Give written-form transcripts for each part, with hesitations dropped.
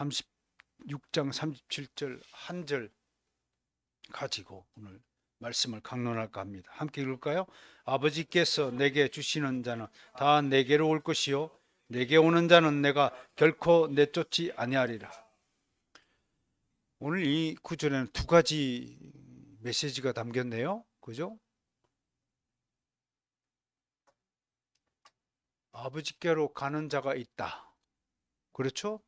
36장 37절 한 절 가지고 오늘 말씀을 강론할까 합니다. 함께 읽을까요? 아버지께서 내게 주시는 자는 다 내게로 올 것이요 내게 오는 자는 내가 결코 내쫓지 아니하리라. 오늘 이 구절에는 두 가지 메시지가 담겼네요. 그죠? 아버지께로 가는 자가 있다. 그렇죠?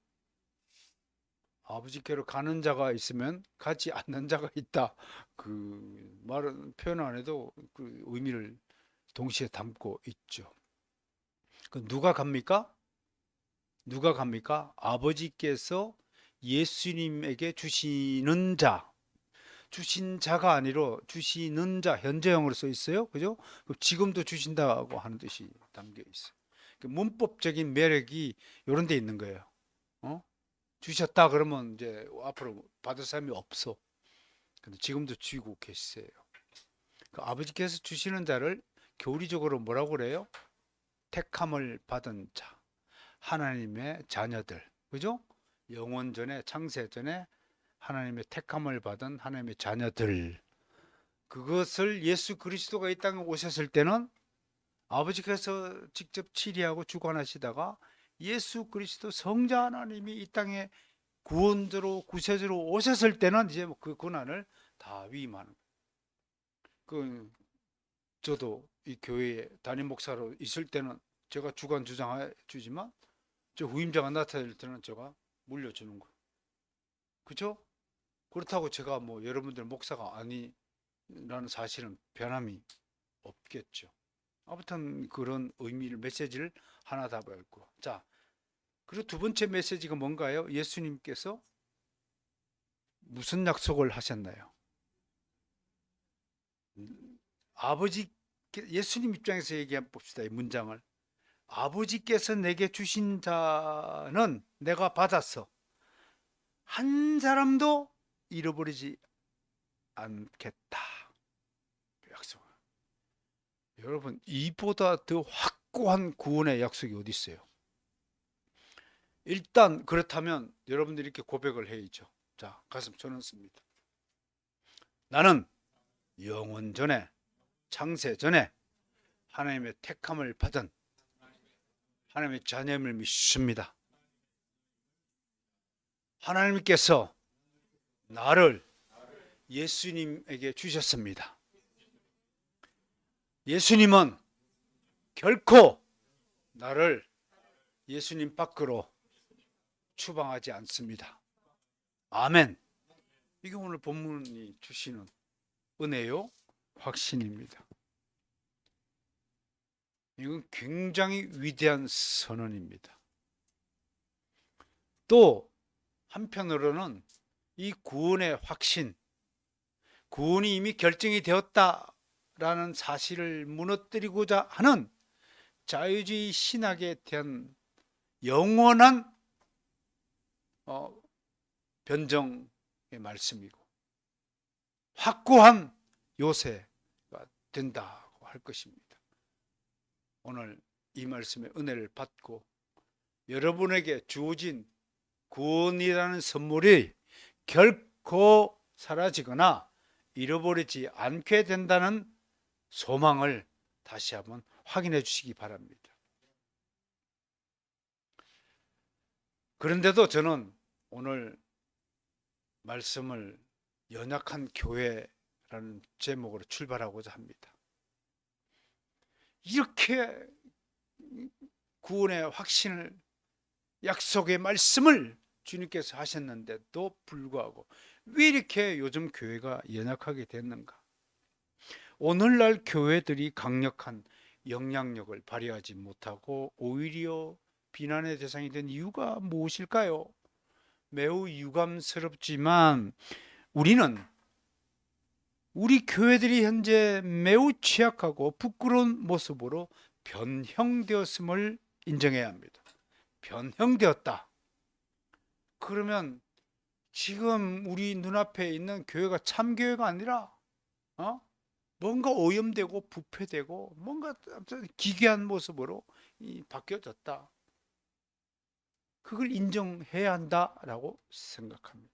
아버지께로 가는 자가 있으면 가지 않는 자가 있다. 그 말은 표현 안 해도 그 의미를 동시에 담고 있죠. 그 누가 갑니까? 누가 갑니까? 아버지께서 예수님에게 주시는 자, 주신 자가 아니라 주시는 자, 현재형으로 써 있어요. 그죠? 지금도 주신다고 하는 뜻이 담겨 있어요. 그 문법적인 매력이 이런 데 있는 거예요. 어? 주셨다 그러면 이제 앞으로 받을 사람이 없어. 근데 지금도 주고 계세요. 그 아버지께서 주시는 자를 교리적으로 뭐라고 그래요? 택함을 받은 자, 하나님의 자녀들, 그죠? 영원 전에 창세 전에 하나님의 택함을 받은 하나님의 자녀들. 그것을 예수 그리스도가 이 땅에 오셨을 때는 아버지께서 직접 치리하고 주관하시다가 예수 그리스도 성자 하나님이 이 땅에 구원자로 구세주로 오셨을 때는 이제 그 고난을 다 위임하는 그 저도 이 교회에 담임 목사로 있을 때는 제가 주관 주장해 주지만 저 후임자가 나타날 때는 제가 물려주는 거예요. 그죠? 그렇다고 제가 뭐 여러분들 목사가 아니라는 사실은 변함이 없겠죠. 아무튼 그런 의미를 메시지를 하나 다 받고. 자, 그리고 두 번째 메시지가 뭔가요? 예수님께서 무슨 약속을 하셨나요? 아버지 예수님 입장에서 얘기해 봅시다. 이 문장을. 아버지께서 내게 주신 자는 내가 받았어. 한 사람도 잃어버리지 않겠다. 약속. 여러분, 이보다 더 확고한 구원의 약속이 어디 있어요? 일단 그렇다면 여러분들이 이렇게 고백을 해야죠. 자, 가슴 쳐넣습니다. 나는 영원 전에 창세 전에 하나님의 택함을 받은 하나님의 자녀임을 믿습니다. 하나님께서 나를 예수님에게 주셨습니다. 예수님은 결코 나를 예수님 밖으로 추방하지 않습니다. 아멘. 이게 오늘 본문이 주시는 은혜요, 확신입니다. 이건 굉장히 위대한 선언입니다. 또 한편으로는 이 구원의 확신, 구원이 이미 결정이 되었다라는 사실을 무너뜨리고자 하는 자유주의 신학에 대한 영원한 변정의 말씀이고 확고한 요새가 된다고 할 것입니다. 오늘 이 말씀의 은혜를 받고 여러분에게 주어진 구원이라는 선물이 결코 사라지거나 잃어버리지 않게 된다는 소망을 다시 한번 확인해 주시기 바랍니다. 그런데도 저는 오늘 말씀을 연약한 교회라는 제목으로 출발하고자 합니다. 이렇게 구원의 확신을 약속의 말씀을 주님께서 하셨는데도 불구하고 왜 이렇게 요즘 교회가 연약하게 됐는가? 오늘날 교회들이 강력한 영향력을 발휘하지 못하고 오히려 비난의 대상이 된 이유가 무엇일까요? 매우 유감스럽지만 우리 교회들이 현재 매우 취약하고 부끄러운 모습으로 변형되었음을 인정해야 합니다. 변형되었다. 그러면 지금 우리 눈앞에 있는 교회가 참교회가 아니라 뭔가 오염되고 부패되고 뭔가 기괴한 모습으로 바뀌어졌다. 그걸 인정해야 한다라고 생각합니다.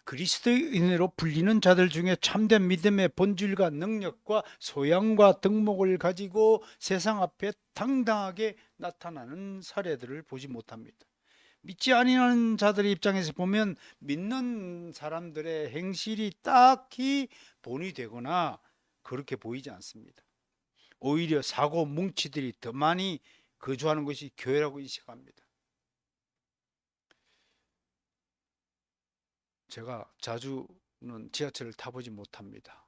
그리스도인으로 불리는 자들 중에 참된 믿음의 본질과 능력과 소양과 덕목을 가지고 세상 앞에 당당하게 나타나는 사례들을 보지 못합니다. 믿지 아니하는 자들의 입장에서 보면 믿는 사람들의 행실이 딱히 본이 되거나 그렇게 보이지 않습니다. 오히려 사고 뭉치들이 더 많이 거주하는 것이 교회라고 인식합니다. 제가 자주는 지하철을 타보지 못합니다.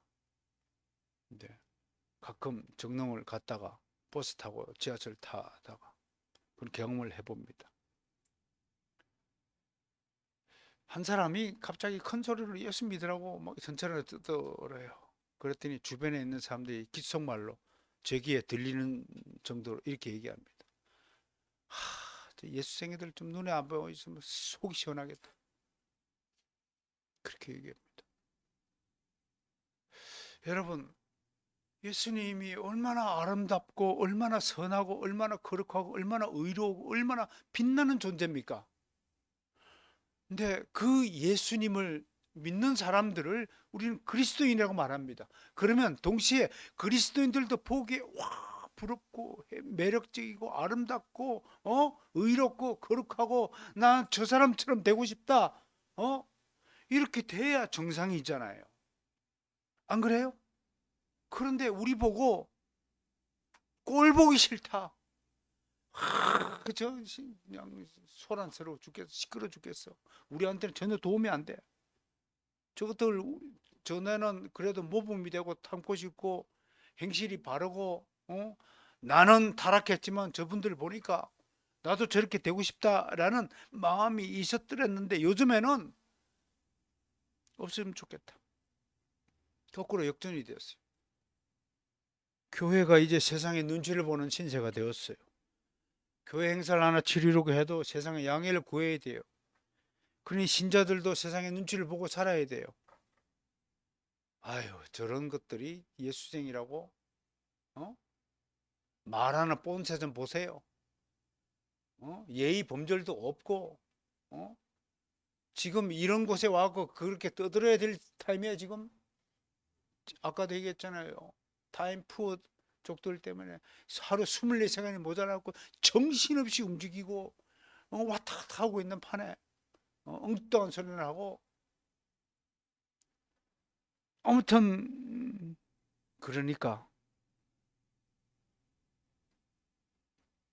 근데 가끔 정릉을 갔다가 버스 타고 지하철 타다가 그런 경험을 해봅니다. 한 사람이 갑자기 큰 소리로 예수 믿으라고 막 전철을 뜨더래요. 그랬더니 주변에 있는 사람들이 귓속말로 제 귀에 들리는 정도로 이렇게 얘기합니다. 예수생애들 좀 눈에 안 보이면 속이 시원하겠다. 그렇게 얘기합니다. 여러분, 예수님이 얼마나 아름답고 얼마나 선하고 얼마나 거룩하고 얼마나 의로우고 얼마나 빛나는 존재입니까? 근데 그 예수님을 믿는 사람들을 우리는 그리스도인이라고 말합니다. 그러면 동시에 그리스도인들도 보기에 와 부럽고 매력적이고 아름답고 의롭고 거룩하고 난 저 사람처럼 되고 싶다. 이렇게 돼야 정상이잖아요. 안 그래요? 그런데 우리 보고 꼴 보기 싫다. 그죠? 그냥 소란스러워 죽겠어. 시끄러 죽겠어. 우리한테는 전혀 도움이 안 돼. 저것들 전에는 그래도 모범이 되고 탐고 싶고 행실이 바르고 나는 타락했지만 저분들 보니까 나도 저렇게 되고 싶다라는 마음이 있었더랬는데 요즘에는 없으면 좋겠다. 거꾸로 역전이 되었어요. 교회가 이제 세상의 눈치를 보는 신세가 되었어요. 교회 행사를 하나 치르려고 해도 세상의 양해를 구해야 돼요. 그러니 신자들도 세상의 눈치를 보고 살아야 돼요. 아유, 저런 것들이 예수쟁이라고 말하는 뽐새 좀 보세요. 예의 범절도 없고 지금 이런 곳에 와서 그렇게 떠들어야 될 타임이에요. 지금 아까도 얘기했잖아요. 타임 푸어 족들 때문에 하루 24시간이 모자라고 정신없이 움직이고 왔다 갔다 하고 있는 판에 엉뚱한 소리를 하고 아무튼 그러니까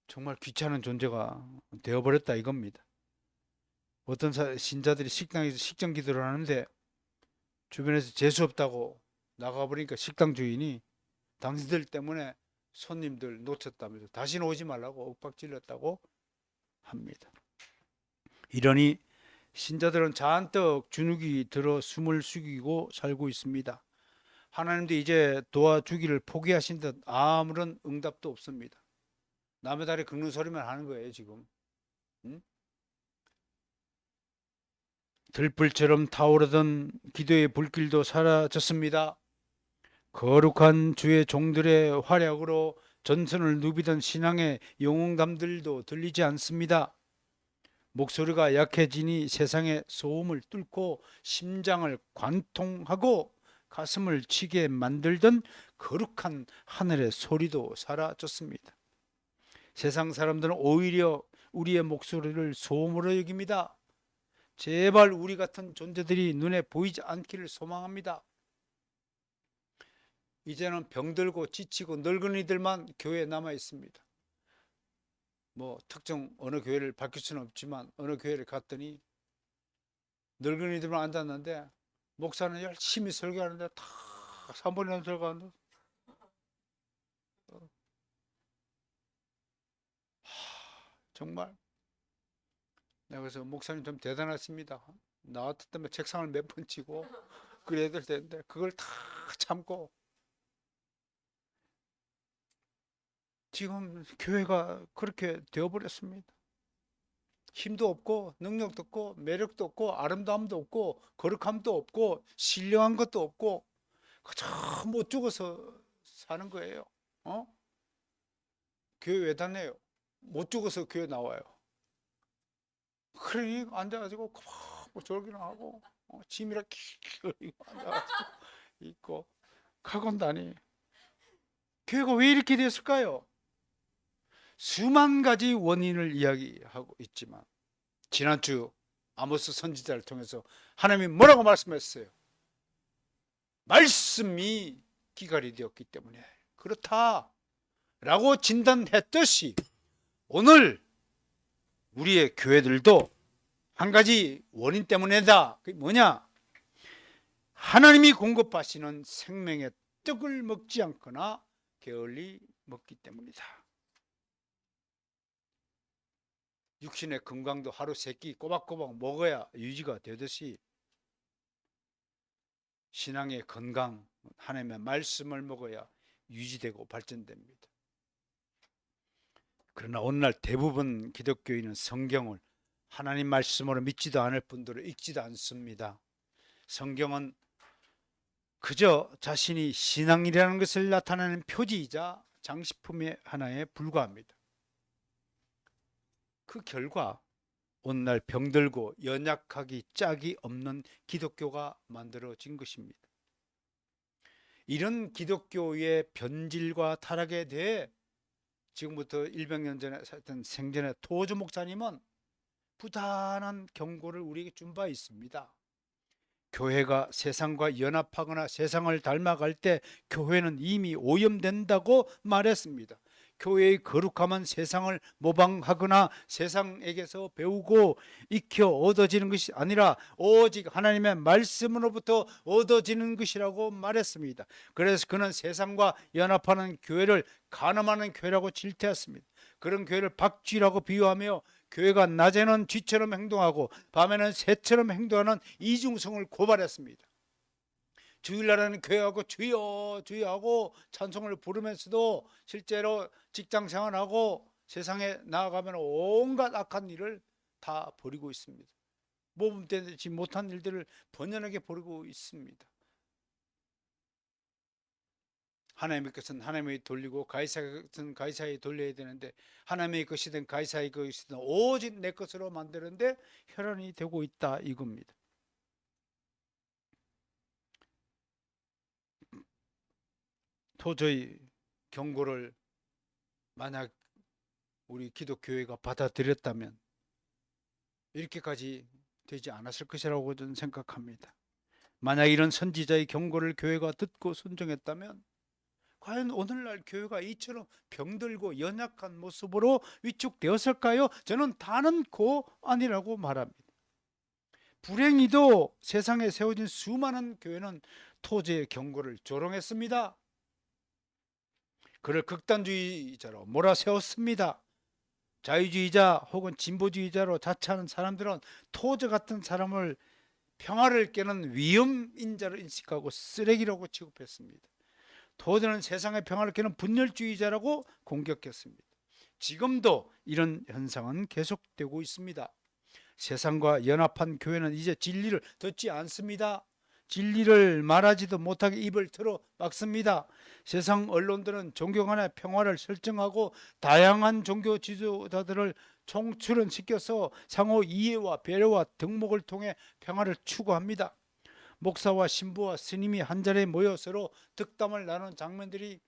정말 귀찮은 존재가 되어버렸다 이겁니다. 어떤 신자들이 식당에서 식전 기도를 하는데 주변에서 재수 없다고 나가버리니까 식당 주인이 당신들 때문에 손님들 놓쳤다면서 다시는 오지 말라고 윽박질렀다고 합니다. 이러니 신자들은 잔뜩 주눅이 들어 숨을 숙이고 살고 있습니다. 하나님도 이제 도와주기를 포기하신 듯 아무런 응답도 없습니다. 남의 다리 긁는 소리만 하는 거예요 지금. 응? 들불처럼 타오르던 기도의 불길도 사라졌습니다. 거룩한 주의 종들의 활약으로 전선을 누비던 신앙의 영웅담들도 들리지 않습니다. 목소리가 약해지니 세상의 소음을 뚫고 심장을 관통하고 가슴을 치게 만들던 거룩한 하늘의 소리도 사라졌습니다. 세상 사람들은 오히려 우리의 목소리를 소음으로 여깁니다. 제발 우리 같은 존재들이 눈에 보이지 않기를 소망합니다. 이제는 병들고 지치고 늙은이들만 교회에 남아 있습니다. 뭐 특정 어느 교회를 밝힐 수는 없지만 어느 교회를 갔더니 늙은이들만 앉았는데 목사는 열심히 설교하는데 다 산번이나 설교하는데 정말 내가 그래서 목사님 좀 대단하십니다. 나 같으면 책상을 몇 번 치고 그래야 될 텐데 그걸 다 참고 지금 교회가 그렇게 되어버렸습니다. 힘도 없고 능력도 없고 매력도 없고 아름다움도 없고 거룩함도 없고 신령한 것도 없고 그저 못 죽어서 사는 거예요. 교회 왜 다녀요? 못 죽어서 교회 나와요. 그러니 앉아가지고 뭐 졸기나 하고 짐이라 끼고 앉아가지고 있고 가곤다니. 교회가 왜 이렇게 됐을까요? 수만 가지 원인을 이야기하고 있지만 지난주 아모스 선지자를 통해서 하나님이 뭐라고 말씀했어요? 말씀이 기갈이 되었기 때문에 그렇다라고 진단했듯이 오늘 우리의 교회들도 한 가지 원인 때문이다. 그게 뭐냐? 하나님이 공급하시는 생명의 떡을 먹지 않거나 게을리 먹기 때문이다. 육신의 건강도 하루 3끼 꼬박꼬박 먹어야 유지가 되듯이 신앙의 건강, 하나님의 말씀을 먹어야 유지되고 발전됩니다. 그러나 오늘날 대부분 기독교인은 성경을 하나님 말씀으로 믿지도 않을 뿐더러 읽지도 않습니다. 성경은 그저 자신이 신앙이라는 것을 나타내는 표지이자 장식품의 하나에 불과합니다. 그 결과 오늘날 병들고 연약하기 짝이 없는 기독교가 만들어진 것입니다. 이런 기독교의 변질과 타락에 대해 지금부터 100년 전에 살던 생전의 토주 목사님은 부단한 경고를 우리에게 준 바 있습니다. 교회가 세상과 연합하거나 세상을 닮아갈 때 교회는 이미 오염된다고 말했습니다. 교회의 거룩함은 세상을 모방하거나 세상에게서 배우고 익혀 얻어지는 것이 아니라 오직 하나님의 말씀으로부터 얻어지는 것이라고 말했습니다. 그래서 그는 세상과 연합하는 교회를 간음하는 교회라고 질타했습니다. 그런 교회를 박쥐라고 비유하며 교회가 낮에는 쥐처럼 행동하고 밤에는 새처럼 행동하는 이중성을 고발했습니다. 주일날에는 교회하고 주여 주여 하고 찬송을 부르면서도 실제로 직장생활하고 세상에 나아가면 온갖 악한 일을 다 벌이고 있습니다. 모범되지 못한 일들을 번연하게 벌이고 있습니다. 하나님의 것은 하나님이 돌리고 가이사의 것은 가이사에 돌려야 되는데 하나님의 것이든 가이사의 것이든 오직 내 것으로 만드는데 혈안이 되고 있다 이겁니다. 도저히 경고를 만약 우리 기독교회가 받아들였다면 이렇게까지 되지 않았을 것이라고 저는 생각합니다. 만약 이런 선지자의 경고를 교회가 듣고 순종했다면 과연 오늘날 교회가 이처럼 병들고 연약한 모습으로 위축되었을까요? 저는 단언코 아니라고 말합니다. 불행히도 세상에 세워진 수많은 교회는 토제의 경고를 조롱했습니다. 그를 극단주의자로 몰아세웠습니다. 자유주의자 혹은 진보주의자로 자처하는 사람들은 토제 같은 사람을 평화를 깨는 위험인자로 인식하고 쓰레기라고 취급했습니다. 토제는 세상의 평화를 깨는 분열주의자라고 공격했습니다. 지금도 이런 현상은 계속되고 있습니다. 세상과 연합한 교회는 이제 진리를 듣지 않습니다. 진리를 말하지도 못하게 입을 틀어 막습니다. 세상 언론들은 종교 간의 평화를 설정하고 다양한 종교 지도자들을 총출연시켜서 상호 이해와 배려와 덕목을 통해 평화를 추구합니다. 목사와 신부와 스님이 한자리에 모여 서로 덕담을 나눈 장면들이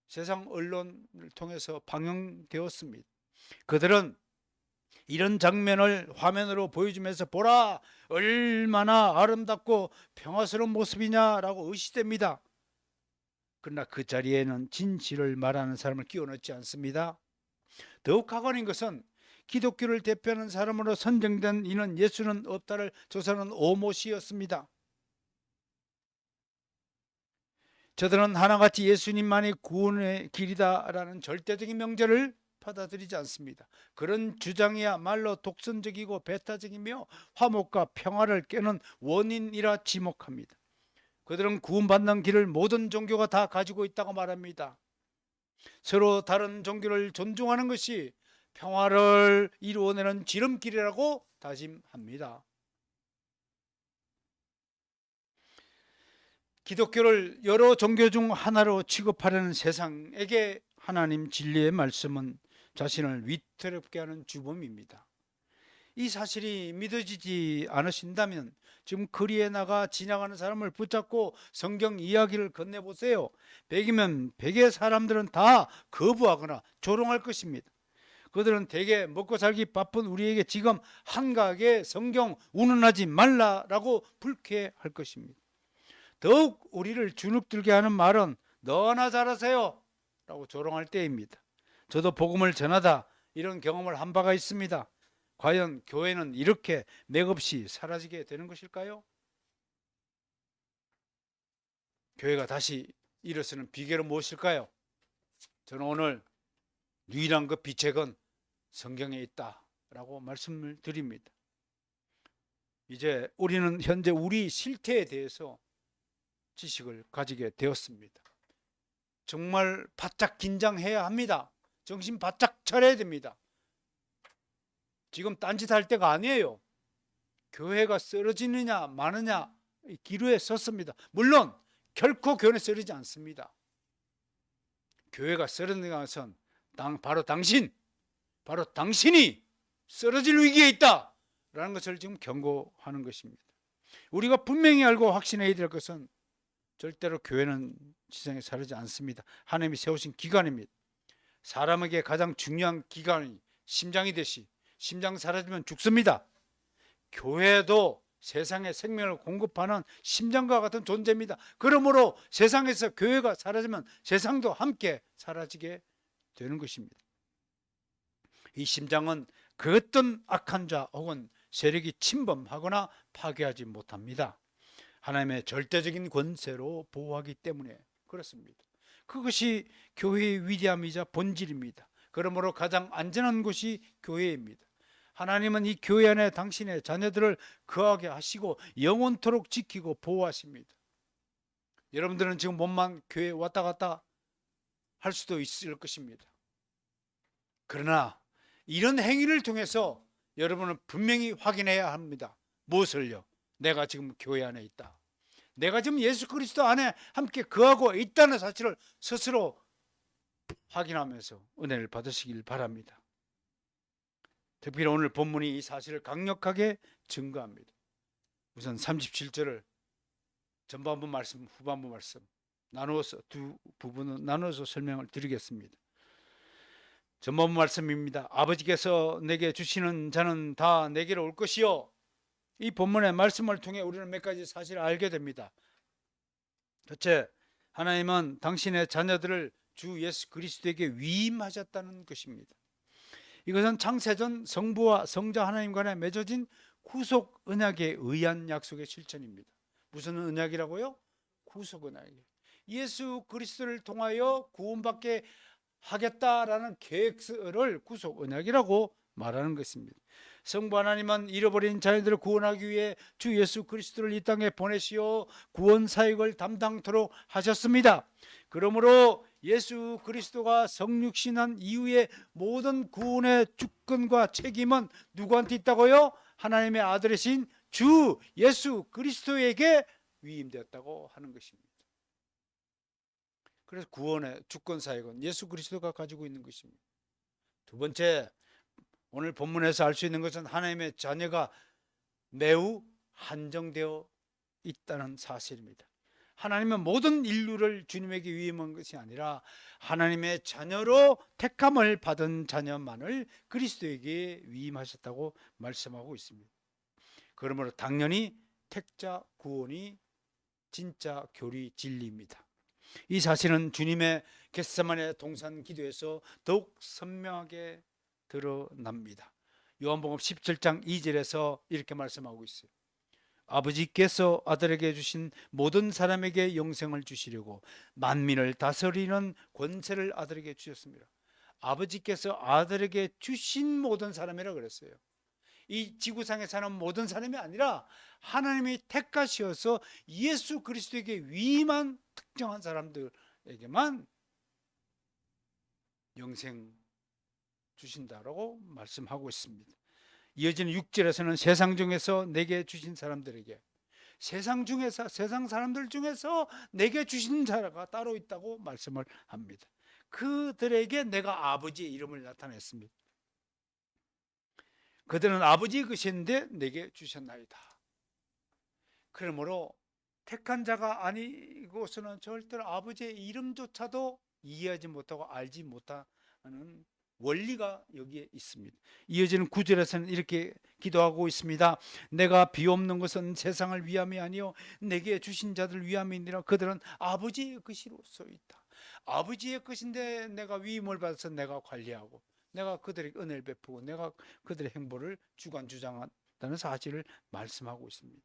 세상 언론을 통해서 방영되었습니다. 그들은 이런 장면을 화면으로 보여주면서 보라 얼마나 아름답고 평화스러운 모습이냐라고 의시됩니다. 그러나 그 자리에는 진실을 말하는 사람을 끼워 넣지 않습니다. 더욱 가관인 것은 기독교를 대표하는 사람으로 선정된 이는 예수는 없다를 조사하는 오모시였습니다. 저들은 하나같이 예수님만이 구원의 길이다라는 절대적인 명제를 받아들이지 않습니다. 그런 주장이야말로 독선적이고 배타적이며 화목과 평화를 깨는 원인이라 지목합니다. 그들은 구원받는 길을 모든 종교가 다 가지고 있다고 말합니다. 서로 다른 종교를 존중하는 것이 평화를 이루어내는 지름길이라고 다짐합니다. 기독교를 여러 종교 중 하나로 취급하려는 세상에게 하나님 진리의 말씀은 자신을 위태롭게 하는 주범입니다. 이 사실이 믿어지지 않으신다면 지금 거리에 나가 지나가는 사람을 붙잡고 성경 이야기를 건네보세요. 100이면 100의 사람들은 다 거부하거나 조롱할 것입니다. 그들은 대개 먹고 살기 바쁜 우리에게 지금 한가하게 성경 운운하지 말라라고 불쾌할 것입니다. 더욱 우리를 주눅들게 하는 말은 너나 잘하세요 라고 조롱할 때입니다. 저도 복음을 전하다 이런 경험을 한 바가 있습니다. 과연 교회는 이렇게 맥없이 사라지게 되는 것일까요? 교회가 다시 일어서는 비결은 무엇일까요? 저는 오늘 유일한 그 비책은 성경에 있다라고 말씀을 드립니다. 이제 우리는 현재 우리 실태에 대해서 지식을 가지게 되었습니다. 정말 바짝 긴장해야 합니다. 정신 바짝 차려야 됩니다. 지금 딴짓할 때가 아니에요. 교회가 쓰러지느냐 마느냐 기로에 섰습니다. 물론 결코 교회는 쓰러지지 않습니다. 교회가 쓰러지는 것은 바로 당신이 쓰러질 위기에 있다라는 것을 지금 경고하는 것입니다. 우리가 분명히 알고 확신해야 될 것은 절대로 교회는 지상에 사르지 않습니다. 하나님이 세우신 기관입니다. 사람에게 가장 중요한 기관이 심장이듯이 심장 사라지면 죽습니다. 교회도 세상에 생명을 공급하는 심장과 같은 존재입니다. 그러므로 세상에서 교회가 사라지면 세상도 함께 사라지게 되는 것입니다. 이 심장은 그 어떤 악한 자 혹은 세력이 침범하거나 파괴하지 못합니다. 하나님의 절대적인 권세로 보호하기 때문에 그렇습니다. 그것이 교회의 위대함이자 본질입니다. 그러므로 가장 안전한 곳이 교회입니다. 하나님은 이 교회 안에 당신의 자녀들을 거하게 하시고 영원토록 지키고 보호하십니다. 여러분들은 지금 몸만 교회에 왔다 갔다 할 수도 있을 것입니다. 그러나 이런 행위를 통해서 여러분은 분명히 확인해야 합니다. 무엇을요? 내가 지금 교회 안에 있다. 내가 지금 예수 그리스도 안에 함께 거하고 있다는 사실을 스스로 확인하면서 은혜를 받으시길 바랍니다. 특별히 오늘 본문이 이 사실을 강력하게 증거합니다. 우선 37절을 전반부 말씀, 후반부 말씀 나누어서 두 부분은 나누어서 설명을 드리겠습니다. 전반부 말씀입니다. 아버지께서 내게 주시는 자는 다 내게로 올 것이요. 이 본문의 말씀을 통해 우리는 몇 가지 사실을 알게 됩니다. 첫째, 하나님은 당신의 자녀들을 주 예수 그리스도에게 위임하셨다는 것입니다. 이것은 창세전 성부와 성자 하나님 간에 맺어진 구속 언약에 의한 약속의 실천입니다. 무슨 언약이라고요? 구속 언약이에요. 예수 그리스도를 통하여 구원받게 하겠다라는 계획을 구속 언약이라고 말하는 것입니다. 성부 하나님은 잃어버린 자녀들을 구원하기 위해 주 예수 그리스도를 이 땅에 보내시어 구원 사역을 담당토록 하셨습니다. 그러므로 예수 그리스도가 성육신한 이후에 모든 구원의 주권과 책임은 누구한테 있다고요? 하나님의 아들이신 주 예수 그리스도에게 위임되었다고 하는 것입니다. 그래서 구원의 주권 사역은 예수 그리스도가 가지고 있는 것입니다. 두 번째, 오늘 본문에서 알 수 있는 것은 하나님의 자녀가 매우 한정되어 있다는 사실입니다. 하나님은 모든 인류를 주님에게 위임한 것이 아니라 하나님의 자녀로 택함을 받은 자녀만을 그리스도에게 위임하셨다고 말씀하고 있습니다. 그러므로 당연히 택자 구원이 진짜 교리 진리입니다. 이 사실은 주님의 겟세마네 동산 기도에서 더욱 선명하게 드러납니다. 요한복음 17장 2절에서 이렇게 말씀하고 있어요. 아버지께서 아들에게 주신 모든 사람에게 영생을 주시려고 만민을 다스리는 권세를 아들에게 주셨습니다. 아버지께서 아들에게 주신 모든 사람이라고 그랬어요. 이 지구상에 사는 모든 사람이 아니라 하나님이 택하셔서 예수 그리스도에게 위임한 특정한 사람들에게만 영생 주신다라고 말씀하고 있습니다. 이어지는 6절에서는 세상 중에서 내게 주신 사람들에게, 세상 사람들 중에서 내게 주신 자가 따로 있다고 말씀을 합니다. 그들에게 내가 아버지의 이름을 나타냈습니다. 그들은 아버지의 것인데 내게 주셨나이다. 그러므로 택한 자가 아니고서는 절대로 아버지의 이름조차도 이해하지 못하고 알지 못하는 원리가 여기에 있습니다. 이어지는 9절에서는 이렇게 기도하고 있습니다. 내가 비옵는 것은 세상을 위함이 아니요 내게 주신 자들 위함이니라. 그들은 아버지의 것이로소이다. 아버지의 것인데 내가 위임을 받아서 내가 관리하고 내가 그들에게 은혜를 베푸고 내가 그들의 행보를 주관주장한다는 사실을 말씀하고 있습니다.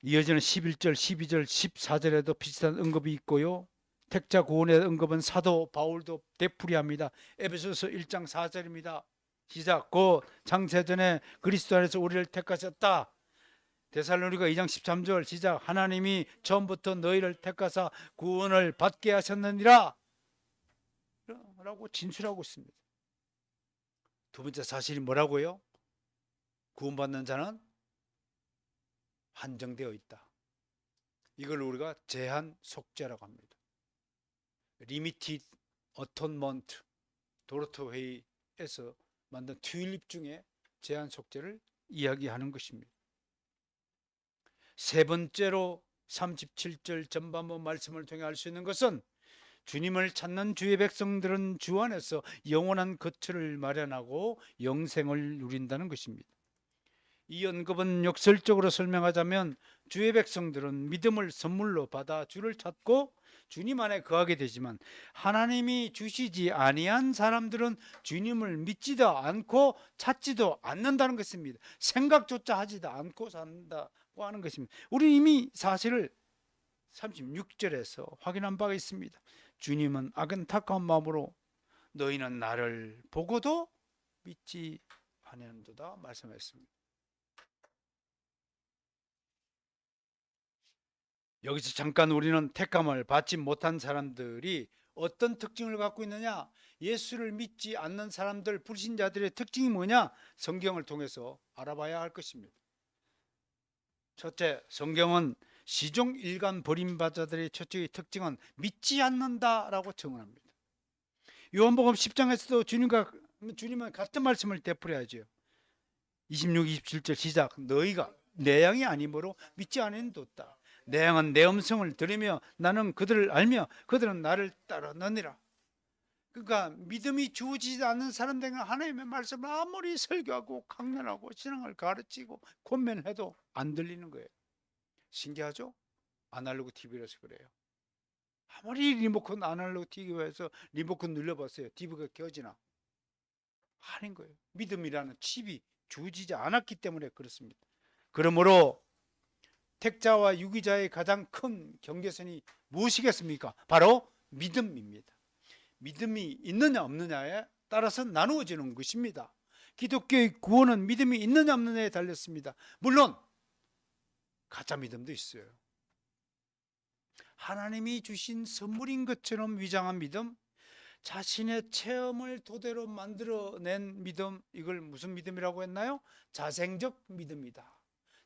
이어지는 11절, 12절, 14절에도 비슷한 언급이 있고요. 택자 구원의 언급은 사도 바울도 되풀이합니다. 에베소서 1장 4절입니다. 시작. 곧 창세전에 그리스도 안에서 우리를 택하셨다. 데살로니가 2장 13절 시작. 하나님이 처음부터 너희를 택하사 구원을 받게 하셨느니라 라고 진술하고 있습니다. 두 번째 사실이 뭐라고요? 구원받는 자는 한정되어 있다. 이걸 우리가 제한 속죄라고 합니다. 리미티드 어톤먼트, 도로토 회의에서 만든 튤립 중에 제한 속죄를 이야기하는 것입니다. 세 번째로 37절 전반부 말씀을 통해 알 수 있는 것은 주님을 찾는 주의 백성들은 주 안에서 영원한 거처를 마련하고 영생을 누린다는 것입니다. 이 언급은 역설적으로 설명하자면 주의 백성들은 믿음을 선물로 받아 주를 찾고 주님 안에 거하게 되지만 하나님이 주시지 아니한 사람들은 주님을 믿지도 않고 찾지도 않는다는 것입니다. 생각조차 하지도 않고 산다고 하는 것입니다. 우리 이미 사실을 36절에서 확인한 바가 있습니다. 주님은 안타까운 마음으로 너희는 나를 보고도 믿지 아니하는도다 말씀했습니다. 여기서 잠깐 우리는 택함을 받지 못한 사람들이 어떤 특징을 갖고 있느냐? 예수를 믿지 않는 사람들, 불신자들의 특징이 뭐냐? 성경을 통해서 알아봐야 할 것입니다. 첫째, 성경은 시종 일관 버림받자들의 첫째 특징은 믿지 않는다라고 증언합니다. 요한복음 10장에서도 주님은 같은 말씀을 되풀이하죠. 26, 27절 시작. 너희가 내 양이 아니므로 믿지 않는도다. 내 양은 내 음성을 들으며 나는 그들을 알며 그들은 나를 따르느니라. 그러니까 믿음이 주어지지 않는 사람들은 하나님의 말씀을 아무리 설교하고 강론하고 신앙을 가르치고 권면해도 안 들리는 거예요. 신기하죠? 아날로그 TV라서 그래요. 아무리 리모컨 아날로그 TV에서 리모컨 눌러봤어요. TV가 켜지나? 아닌 거예요. 믿음이라는 칩이 주어지지 않았기 때문에 그렇습니다. 그러므로 택자와 유기자의 가장 큰 경계선이 무엇이겠습니까? 바로 믿음입니다. 믿음이 있느냐 없느냐에 따라서 나누어지는 것입니다. 기독교의 구원은 믿음이 있느냐 없느냐에 달렸습니다. 물론 가짜 믿음도 있어요. 하나님이 주신 선물인 것처럼 위장한 믿음, 자신의 체험을 토대로 만들어낸 믿음, 이걸 무슨 믿음이라고 했나요? 자생적 믿음이다.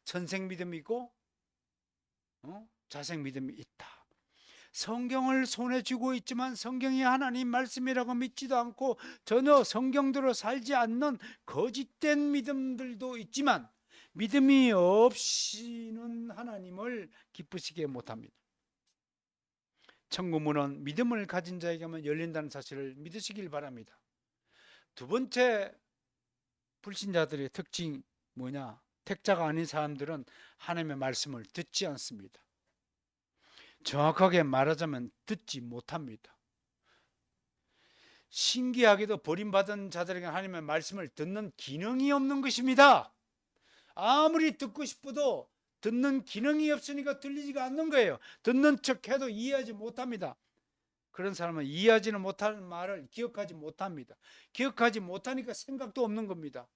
천생 믿음이고 자생 믿음이 있다. 성경을 손에 쥐고 있지만 성경이 하나님 말씀이라고 믿지도 않고 전혀 성경대로 살지 않는 거짓된 믿음들도 있지만 믿음이 없이는 하나님을 기쁘시게 못합니다. 천국문은 믿음을 가진 자에게만 열린다는 사실을 믿으시길 바랍니다. 두 번째 불신자들의 특징이 뭐냐? 택자가 아닌 사람들은 하나님의 말씀을 듣지 않습니다. 정확하게 말하자면 듣지 못합니다. 신기하게도 버림받은 자들에게 하나님의 말씀을 듣는 기능이 없는 것입니다. 아무리 듣고 싶어도 듣는 기능이 없으니까 들리지가 않는 거예요. 듣는 척해도 이해하지 못합니다. 그런 사람은 이해하지는 못하는 말을 기억하지 못합니다. 기억하지 못하니까 생각도 없는 겁니다.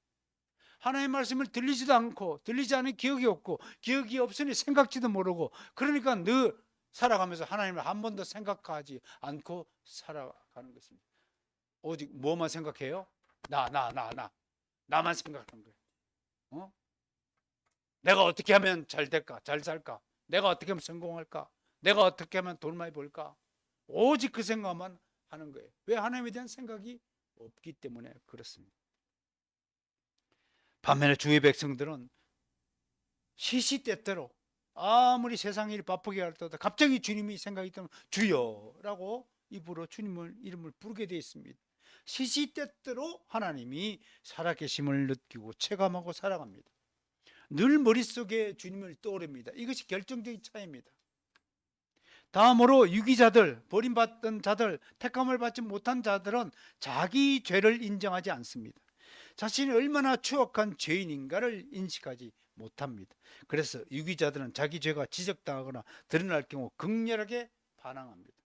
하나님의 말씀을 들리지도 않고 들리지 않은 기억이 없고 기억이 없으니 생각지도 모르고 그러니까 늘 살아가면서 하나님을 한 번도 생각하지 않고 살아가는 것입니다. 오직 뭐만 생각해요? 나만 생각하는 거예요. 내가 어떻게 하면 잘 될까? 잘 살까? 내가 어떻게 하면 성공할까? 내가 어떻게 하면 돈 많이 벌까? 오직 그 생각만 하는 거예요. 왜? 하나님에 대한 생각이 없기 때문에 그렇습니다. 반면에 주의 백성들은 시시때때로 아무리 세상 일이 바쁘게 할 때도 갑자기 주님이 생각이 들면 주여라고 입으로 주님을 이름을 부르게 되어 있습니다. 시시때때로 하나님이 살아계심을 느끼고 체감하고 살아갑니다. 늘 머릿속에 주님을 떠오릅니다. 이것이 결정적인 차이입니다. 다음으로 유기자들, 버림받던 자들, 택함을 받지 못한 자들은 자기 죄를 인정하지 않습니다. 자신이 얼마나 추악한 죄인인가를 인식하지 못합니다. 그래서 유기자들은 자기 죄가 지적당하거나 드러날 경우 극렬하게 반항합니다.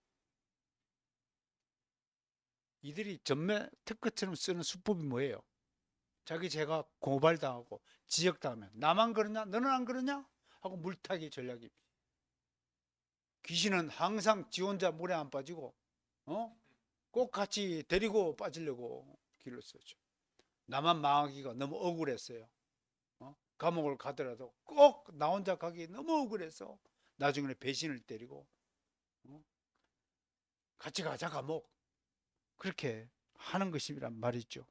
이들이 전매 특허처럼 쓰는 수법이 뭐예요? 자기 죄가 고발당하고 지적당하면 나만 그러냐? 너는 안 그러냐? 하고 물타기 전략입니다. 귀신은 항상 지 혼자 물에 안 빠지고 꼭 같이 데리고 빠지려고 길을 쓰죠. 나만 망하기가 너무 억울했어요. 감옥을 가더라도 꼭 나 혼자 가기 너무 억울해서 나중에 배신을 때리고 같이 가자 감옥 그렇게 하는 것이란 말이죠.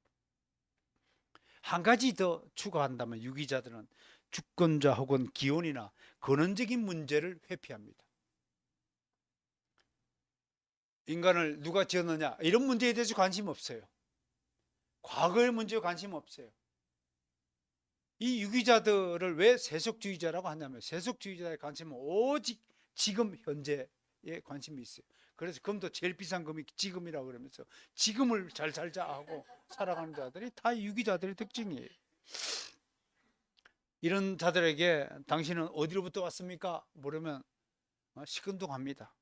한 가지 더 추가한다면 유기자들은 주권자 혹은 기혼이나 근원적인 문제를 회피합니다. 인간을 누가 지었느냐 이런 문제에 대해서 관심 없어요. 과거의 문제에 관심 없어요. 이 유기자들을 왜 세속주의자라고 하냐면 세속주의자의 관심은 오직 지금 현재에 관심이 있어요. 그래서 금도 제일 비싼 금이 지금이라고 그러면서 지금을 잘 살자 하고 살아가는 자들이 다 유기자들의 특징이에요. 이런 자들에게 당신은 어디로부터 왔습니까? 물으면 시큰둥합니다.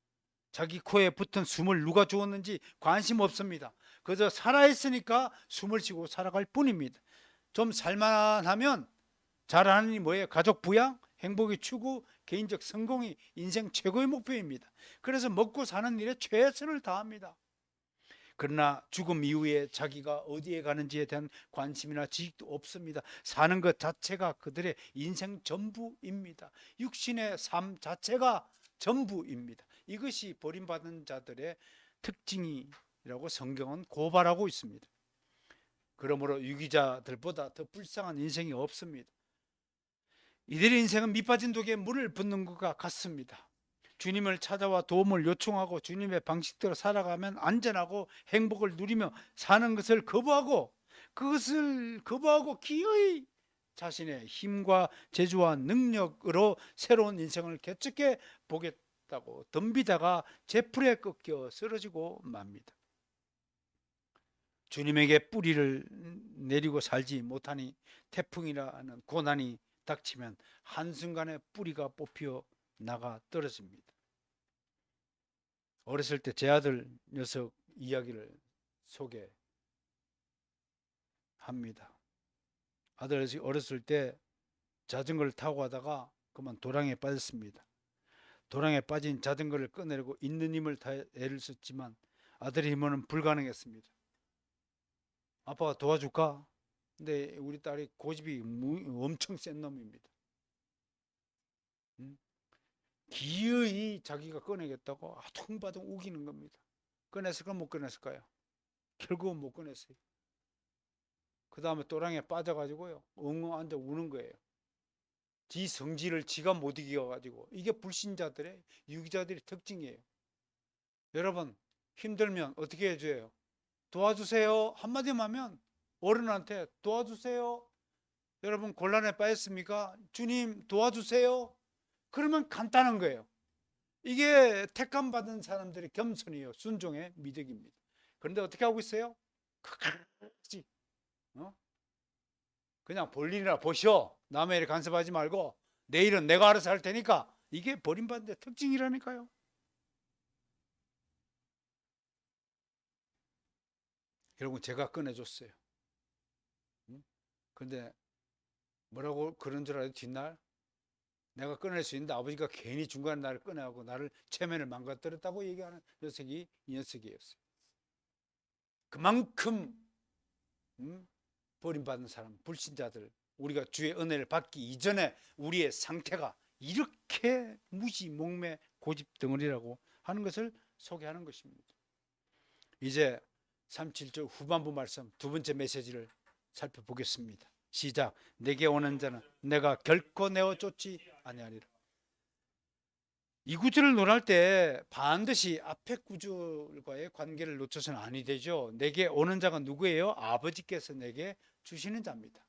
자기 코에 붙은 숨을 누가 주었는지 관심 없습니다. 그저 살아있으니까 숨을 쉬고 살아갈 뿐입니다. 좀 살만하면 잘하는 일이 뭐예요? 가족 부양, 행복의 추구, 개인적 성공이 인생 최고의 목표입니다. 그래서 먹고 사는 일에 최선을 다합니다. 그러나 죽음 이후에 자기가 어디에 가는지에 대한 관심이나 지식도 없습니다. 사는 것 자체가 그들의 인생 전부입니다. 육신의 삶 자체가 전부입니다. 이것이 버림받은 자들의 특징이라고 성경은 고발하고 있습니다. 그러므로 유기자들보다 더 불쌍한 인생이 없습니다. 이들의 인생은 밑빠진 독에 물을 붓는 것과 같습니다. 주님을 찾아와 도움을 요청하고 주님의 방식대로 살아가면 안전하고 행복을 누리며 사는 것을 거부하고 그것을 거부하고 기어이 자신의 힘과 재주와 능력으로 새로운 인생을 개척해 보겠다고 덤비다가 제풀에 꺾여 쓰러지고 맙니다. 주님에게 뿌리를 내리고 살지 못하니 태풍이라는 고난이 닥치면 한순간에 뿌리가 뽑혀 나가 떨어집니다. 어렸을 때 제 아들 녀석 이야기를 소개합니다. 아들 어렸을 때 자전거를 타고 가다가 그만 도랑에 빠졌습니다. 도랑에 빠진 자전거를 꺼내려고 있는 힘을 다 애를 썼지만 아들의 힘으로는 불가능했습니다. 아빠가 도와줄까? 근데 우리 딸이 고집이 엄청 센 놈입니다. 기어이 자기가 꺼내겠다고 아둥바둥 우기는 겁니다. 꺼냈을까 못 꺼냈을까요? 결국은 못 꺼냈어요. 그 다음에 또랑에 빠져가지고요 엉엉 앉아 우는 거예요. 지 성질을 지가 못 이겨가지고. 이게 불신자들의 유기자들의 특징이에요. 여러분 힘들면 어떻게 해줘요? 도와주세요 한마디만 하면 어른한테 도와주세요. 여러분 곤란에 빠졌습니까? 주님 도와주세요. 그러면 간단한 거예요. 이게 택감 받은 사람들의 겸손이에요. 순종의 미덕입니다. 그런데 어떻게 하고 있어요? 끝까지 그냥 볼일이나 보시오. 남의 일에 간섭하지 말고 내일은 내가 알아서 할 테니까. 이게 버림받은 데 특징이라니까요. 결국 제가 꺼내줬어요. 근데 뭐라고 그런 줄 알아요? 뒷날 내가 꺼낼 수 있는데 아버지가 괜히 중간에 나를 꺼내고 나를 체면을 망가뜨렸다고 얘기하는 녀석이 이 녀석이었어요. 그만큼 버림받은 사람, 불신자들, 우리가 주의 은혜를 받기 이전에 우리의 상태가 이렇게 무지, 목매, 고집 덩어리라고 하는 것을 소개하는 것입니다. 이제 37절 후반부 말씀 두 번째 메시지를 살펴보겠습니다. 시작. 내게 오는 자는 내가 결코 내어 쫓지 아니하리라. 이 구절을 논할 때 반드시 앞에 구절과의 관계를 놓쳐서는 아니 되죠. 내게 오는 자가 누구예요? 아버지께서 내게 주시는 자입니다.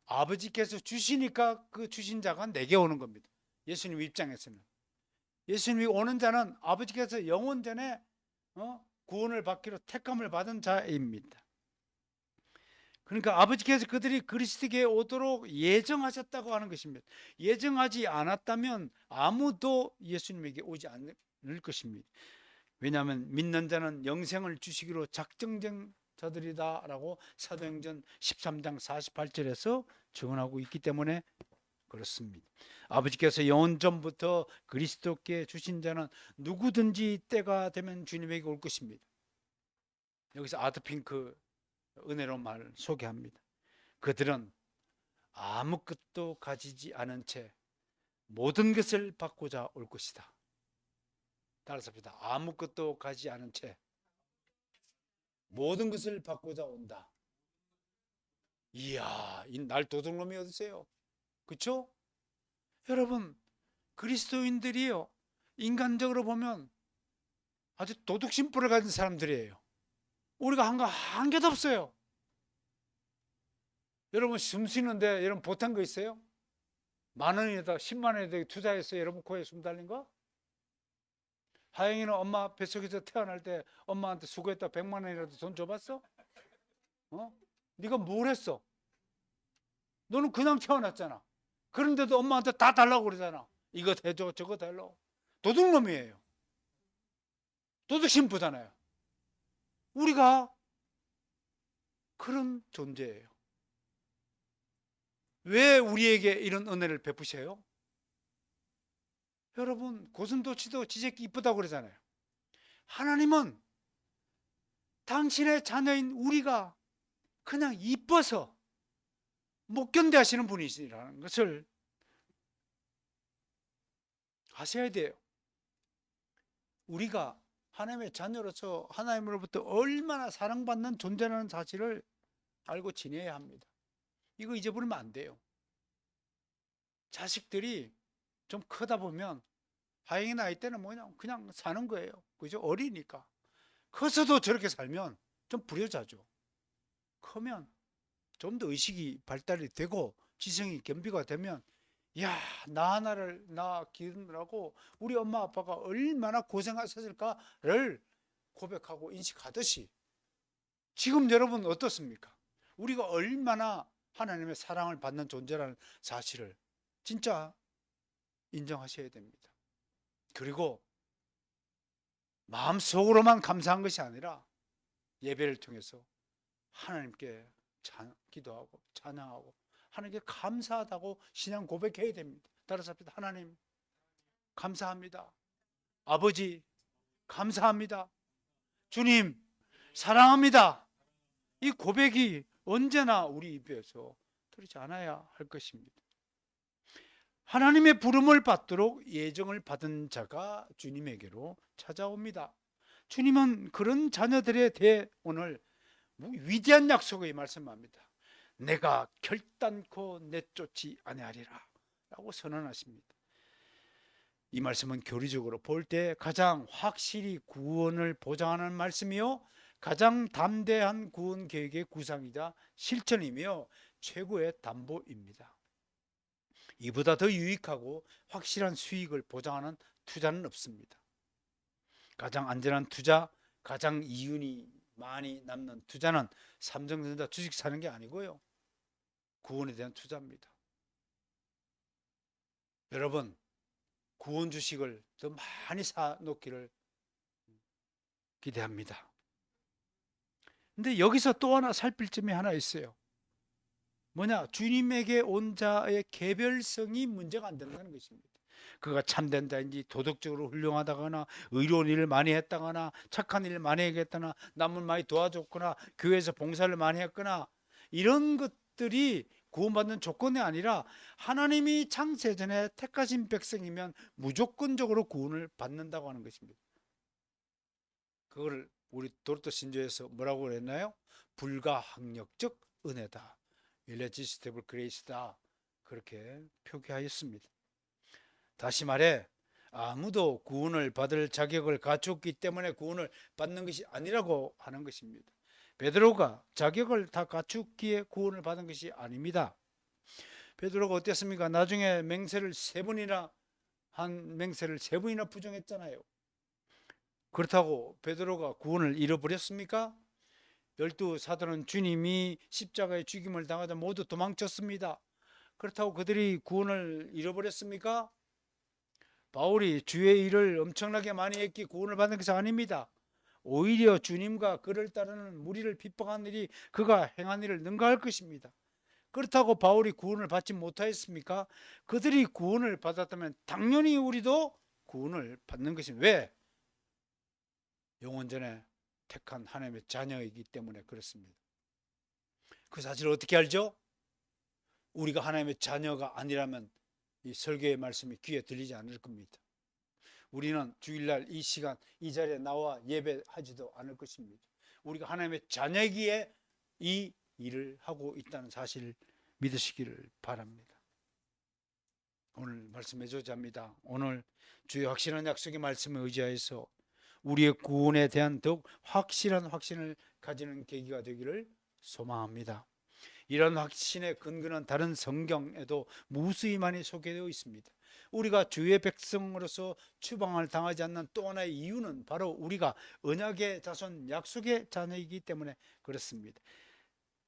아버지께서 주시니까 그 주신 자가 내게 오는 겁니다. 예수님 입장에서는. 예수님이 오는 자는 아버지께서 영원 전에 구원을 받기로 택함을 받은 자입니다. 그러니까 아버지께서 그들이 그리스도께 오도록 예정하셨다고 하는 것입니다. 예정하지 않았다면 아무도 예수님에게 오지 않을 것입니다. 왜냐하면 믿는 자는 영생을 주시기로 작정된 자들이다 라고 사도행전 13장 48절에서 증언하고 있기 때문에 그렇습니다. 아버지께서 영원 전부터 그리스도께 주신 자는 누구든지 때가 되면 주님에게 올 것입니다. 여기서 아드핑크 은혜로 말 소개합니다. 그들은 아무것도 가지지 않은 채 모든 것을 받고자 올 것이다. 따라서 합시다. 아무것도 가지지 않은 채 모든 것을 받고자 온다. 이야, 이 날 도둑놈이 어디세요? 그렇죠? 여러분, 그리스도인들이요, 인간적으로 보면 아주 도둑심불을 가진 사람들이에요. 우리가 한 개도 없어요. 여러분 숨 쉬는데 여러분 못한 거 있어요? 10,000원이다 100,000원에다 투자해서 여러분 코에 숨 달린 거? 하영이는 엄마 뱃속에서 태어날 때 엄마한테 수고했다 100,000원이라도 돈 줘봤어? 네가 뭘 했어? 너는 그냥 태어났잖아. 그런데도 엄마한테 다 달라고 그러잖아. 이거 해줘 저거 달라고. 도둑놈이에요. 도둑심부잖아요. 우리가 그런 존재예요. 왜 우리에게 이런 은혜를 베푸셔요? 여러분, 고슴도치도 지 새끼 이쁘다고 그러잖아요. 하나님은 당신의 자녀인 우리가 그냥 이뻐서 못 견뎌 하시는 분이시라는 것을 아셔야 돼요. 우리가 하나님의 자녀로서 하나님으로부터 얼마나 사랑받는 존재라는 사실을 알고 지내야 합니다. 이거 잊어버리면 안 돼요. 자식들이 좀 크다 보면 하영이 나이 때는 뭐냐 그냥 사는 거예요. 그죠? 어리니까. 커서도 저렇게 살면 좀 불효자죠. 크면 좀 더 의식이 발달이 되고 지성이 겸비가 되면 야, 나 하나를 나 기르느라고 우리 엄마 아빠가 얼마나 고생하셨을까를 고백하고 인식하듯이 지금 여러분 어떻습니까? 우리가 얼마나 하나님의 사랑을 받는 존재라는 사실을 진짜 인정하셔야 됩니다. 그리고 마음속으로만 감사한 것이 아니라 예배를 통해서 하나님께 기도하고 찬양하고 하나님께 감사하다고 신앙 고백해야 됩니다. 따라서 합시다. 하나님 감사합니다. 아버지 감사합니다. 주님 사랑합니다. 이 고백이 언제나 우리 입에서 터지지 않아야 할 것입니다. 하나님의 부름을 받도록 예정을 받은 자가 주님에게로 찾아옵니다. 주님은 그런 자녀들에 대해 오늘 위대한 약속을 말씀합니다. 내가 결단코 내쫓지 아니하리라 라고 선언하십니다. 이 말씀은 교리적으로 볼 때 가장 확실히 구원을 보장하는 말씀이요 가장 담대한 구원 계획의 구상이자 실천이며 최고의 담보입니다. 이보다 더 유익하고 확실한 수익을 보장하는 투자는 없습니다. 가장 안전한 투자, 가장 이윤이 많이 남는 투자는 삼성전자 주식 사는 게 아니고요. 구원에 대한 투자입니다. 여러분, 구원 주식을 더 많이 사놓기를 기대합니다. 근데 여기서 또 하나 살필 점이 하나 있어요. 뭐냐? 주님에게 온 자의 개별성이 문제가 안 된다는 것입니다. 그가 참된 자인지 도덕적으로 훌륭하다거나 의로운 일을 많이 했다거나 착한 일을 많이 했거나 남을 많이 도와줬거나 교회에서 봉사를 많이 했거나 이런 것들이 구원받는 조건이 아니라 하나님이 창세전에 택하신 백성이면 무조건적으로 구원을 받는다고 하는 것입니다. 그걸 우리 도르토 신조에서 뭐라고 그랬나요? 불가항력적 은혜다 irresistible grace다. 그렇게 표기하였습니다. 다시 말해 아무도 구원을 받을 자격을 갖췄기 때문에 구원을 받는 것이 아니라고 하는 것입니다. 베드로가 자격을 다 갖추기에 구원을 받은 것이 아닙니다. 베드로가 어땠습니까? 나중에 맹세를 세 번이나 부정했잖아요. 그렇다고 베드로가 구원을 잃어버렸습니까? 12사도는 주님이 십자가의 죽임을 당하자 모두 도망쳤습니다. 그렇다고 그들이 구원을 잃어버렸습니까? 바울이 주의 일을 엄청나게 많이 했기 구원을 받는 것이 아닙니다. 오히려 주님과 그를 따르는 무리를 핍박한 일이 그가 행한 일을 능가할 것입니다. 그렇다고 바울이 구원을 받지 못하였습니까? 그들이 구원을 받았다면 당연히 우리도 구원을 받는 것입니다. 왜? 영원전에 택한 하나님의 자녀이기 때문에 그렇습니다. 그 사실을 어떻게 알죠? 우리가 하나님의 자녀가 아니라면 이 설교의 말씀이 귀에 들리지 않을 겁니다. 우리는 주일날 이 시간 이 자리에 나와 예배하지도 않을 것입니다. 우리가 하나님의 자녀이기에 이 일을 하고 있다는 사실을 믿으시기를 바랍니다. 오늘 말씀해주자 합니다. 오늘 주의 확실한 약속의 말씀에 의지하여서 우리의 구원에 대한 더욱 확실한 확신을 가지는 계기가 되기를 소망합니다. 이런 확신의 근거는 다른 성경에도 무수히 많이 소개되어 있습니다. 우리가 주의 백성으로서 추방을 당하지 않는 또 하나의 이유는 바로 우리가 언약의 자손 약속의 자녀이기 때문에 그렇습니다.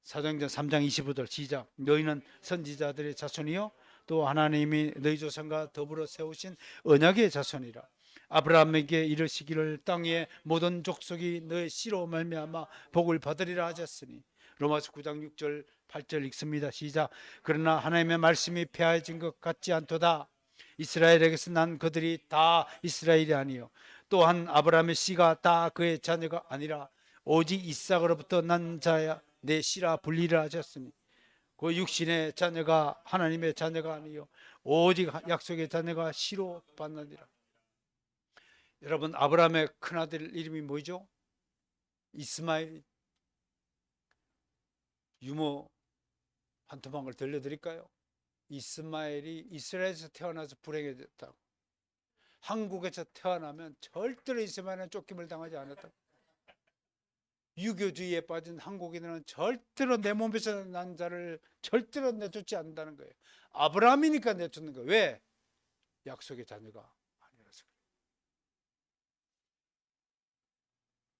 사도행전 3장 25절 시작. 너희는 선지자들의 자손이요 또 하나님이 너희 조상과 더불어 세우신 언약의 자손이라. 아브라함에게 이르시기를 땅 위의 모든 족속이 너의 씨로 말미암아 복을 받으리라 하셨으니. 로마서 9장 6절 8절 읽습니다. 시작. 그러나 하나님의 말씀이 폐하여진 것 같지 않도다. 이스라엘에게서 난 그들이 다 이스라엘이 아니요 또한 아브라함의 씨가 다 그의 자녀가 아니라 오직 이삭으로부터 난 자야 내 씨라 불리라 하셨으니 그 육신의 자녀가 하나님의 자녀가 아니요 오직 약속의 자녀가 씨로 받느니라. 여러분, 아브라함의 큰아들 이름이 뭐죠? 이스마엘. 유머 한 토막을 들려드릴까요? 이스마엘이 이스라엘에서 태어나서 불행해졌다고. 한국에서 태어나면 절대로 이스마엘은 쫓김을 당하지 않았다고. 유교주의에 빠진 한국인들은 절대로 내 몸에서 난 자를 절대로 내쫓지 않는다는 거예요. 아브라함이니까 내쫓는 거예요. 왜? 약속의 자녀가 아니라서.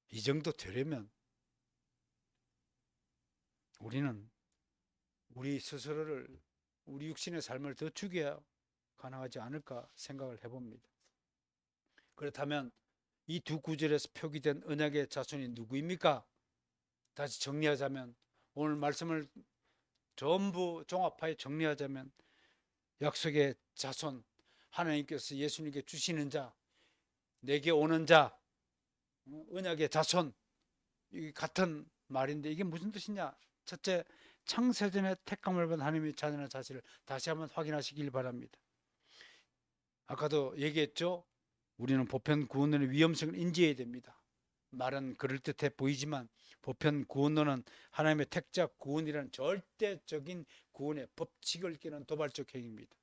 이 정도 되려면 우리는 우리 스스로를, 우리 육신의 삶을 더 죽여야 가능하지 않을까 생각을 해봅니다. 그렇다면 이 두 구절에서 표기된 언약의 자손이 누구입니까? 다시 정리하자면, 오늘 말씀을 전부 종합하여 정리하자면, 약속의 자손, 하나님께서 예수님께 주시는 자, 내게 오는 자, 언약의 자손, 이 같은 말인데 이게 무슨 뜻이냐? 첫째, 창세전에 택함을 받은 하나님의 자녀의 사실을 다시 한번 확인하시길 바랍니다. 아까도 얘기했죠? 우리는 보편 구원론의 위험성을 인지해야 됩니다. 말은 그럴듯해 보이지만 보편 구원론은 하나님의 택자 구원이라는 절대적인 구원의 법칙을 깨는 도발적 행위입니다.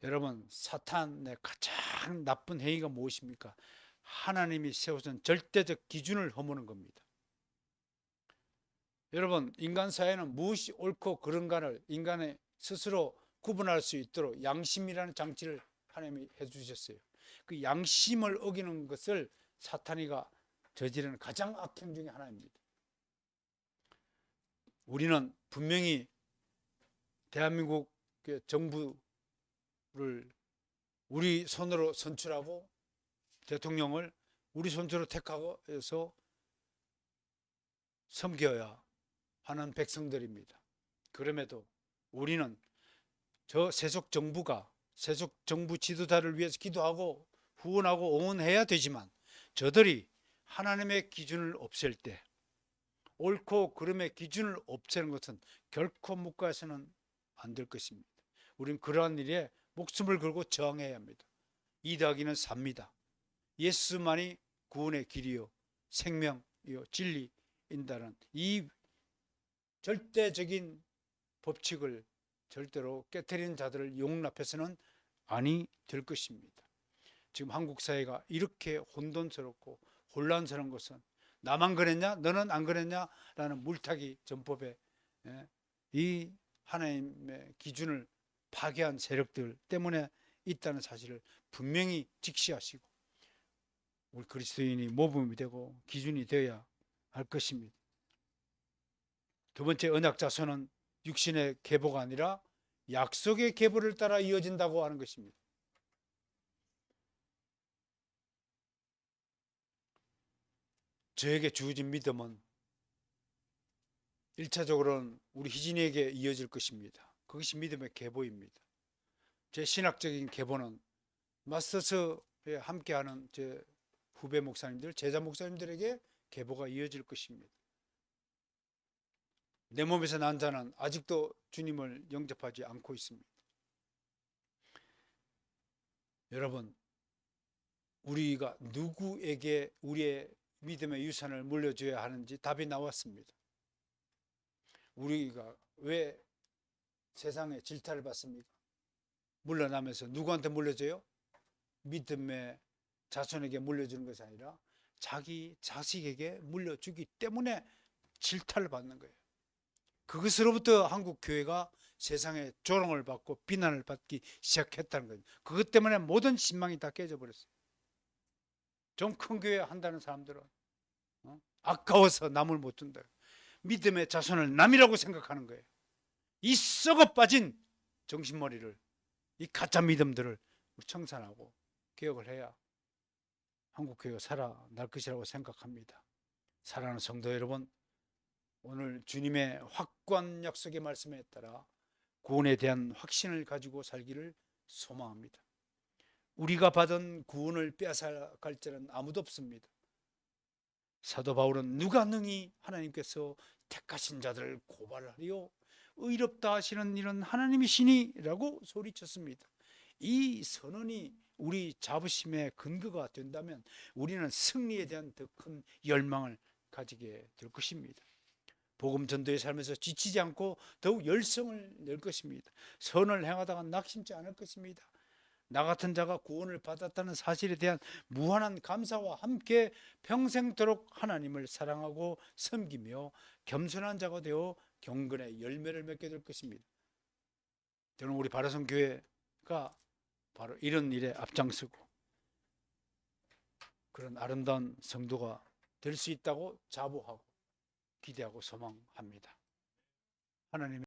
여러분, 사탄의 가장 나쁜 행위가 무엇입니까? 하나님이 세우신 절대적 기준을 허무는 겁니다. 여러분, 인간 사회는 무엇이 옳고 그른가를 인간의 스스로 구분할 수 있도록 양심이라는 장치를 하나님이 해주셨어요. 그 양심을 어기는 것을 사탄이가 저지르는 가장 악행 중에 하나입니다. 우리는 분명히 대한민국 정부를 우리 손으로 선출하고 대통령을 우리 손으로 택하고 해서 섬겨야 하는 백성들입니다. 그럼에도 우리는 저 세속 정부 지도자를 위해서 기도하고 후원하고 응원해야 되지만 저들이 하나님의 기준을 없앨 때, 옳고 그름의 기준을 없애는 것은 결코 묵과해서는 안 될 것입니다. 우리는 그러한 일에 목숨을 걸고 저항해야 합니다. 2 더하기는 4입니다. 예수만이 구원의 길이요 생명이요 진리인다는 이 절대적인 법칙을 절대로 깨트리는 자들을 용납해서는 아니 될 것입니다. 지금 한국 사회가 이렇게 혼돈스럽고 혼란스러운 것은 나만 그랬냐 너는 안 그랬냐라는 물타기 전법에 이 하나님의 기준을 파괴한 세력들 때문에 있다는 사실을 분명히 직시하시고 우리 그리스도인이 모범이 되고 기준이 되어야 할 것입니다. 두 번째, 언약 자손은 육신의 계보가 아니라 약속의 계보를 따라 이어진다고 하는 것입니다. 저에게 주어진 믿음은 1차적으로는 우리 희진이에게 이어질 것입니다. 그것이 믿음의 계보입니다. 제 신학적인 계보는 마스터스에 함께하는 제 후배 목사님들, 제자 목사님들에게 계보가 이어질 것입니다. 내 몸에서 난 자는 아직도 주님을 영접하지 않고 있습니다. 여러분, 우리가 누구에게 우리의 믿음의 유산을 물려줘야 하는지 답이 나왔습니다. 우리가 왜 세상에 질타를 받습니까? 물러나면서 누구한테 물려줘요? 믿음의 자손에게 물려주는 것이 아니라 자기 자식에게 물려주기 때문에 질타를 받는 거예요. 그것으로부터 한국 교회가 세상에 조롱을 받고 비난을 받기 시작했다는 거예요. 그것 때문에 모든 신망이 다 깨져버렸어요. 좀 큰 교회 한다는 사람들은 아까워서 남을 못 준다. 믿음의 자손을 남이라고 생각하는 거예요. 이 썩어 빠진 정신머리를, 이 가짜 믿음들을 청산하고 개혁을 해야 한국교회가 살아날 것이라고 생각합니다. 사랑하는 성도 여러분, 오늘 주님의 확고한 약속의 말씀에 따라 구원에 대한 확신을 가지고 살기를 소망합니다. 우리가 받은 구원을 빼앗아갈 자는 아무도 없습니다. 사도 바울은 누가 능히 하나님께서 택하신 자들을 고발하리요 의롭다 하시는 이는 하나님이시니 라고 소리쳤습니다. 이 선언이 우리 자부심의 근거가 된다면 우리는 승리에 대한 더 큰 열망을 가지게 될 것입니다. 복음 전도의 삶에서 지치지 않고 더욱 열성을 낼 것입니다. 선을 행하다가 낙심치 않을 것입니다. 나 같은 자가 구원을 받았다는 사실에 대한 무한한 감사와 함께 평생도록 하나님을 사랑하고 섬기며 겸손한 자가 되어 경건의 열매를 맺게 될 것입니다. 저는 우리 바라성 교회가 바로 이런 일에 앞장서고 그런 아름다운 성도가 될 수 있다고 자부하고 기대하고 소망합니다. 하나님